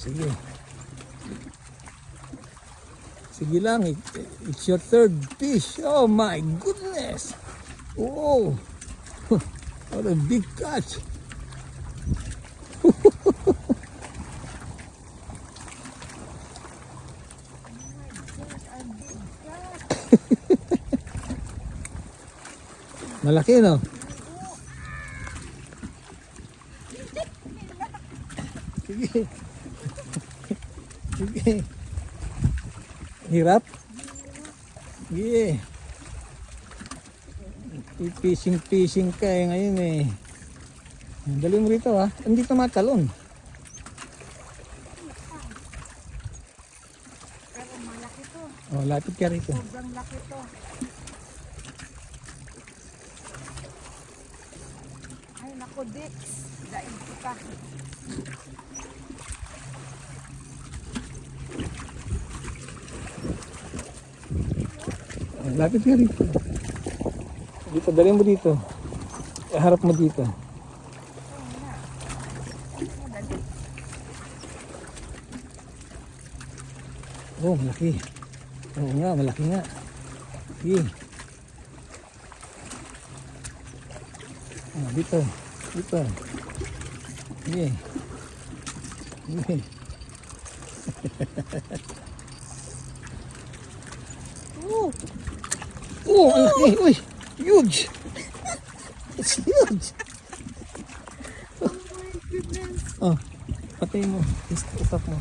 Sige. Sige lang, it's your third fish. Oh my goodness. Oh, what a big catch. Malaki, no? Sige. Sige. Hirap? Sige. Fishing ka eh ngayon eh. Dali mo rito ha. Hindi ka matalon. Pero malaki to. Oh, lapit ka rito. Sobrang laki to. Ay naku, Dix. Daig kita. Oh, lapit ka rito. Dito, dali mo dito. Harap mo dito. Oh, malaki. Oo nga, malaki nga. Sige. Ah, dito. Dito. Sige. Sige. Oh, Oh, ang laki. Uy, huge. It's huge. oh my goodness. Oh, patay mo. Stop mo.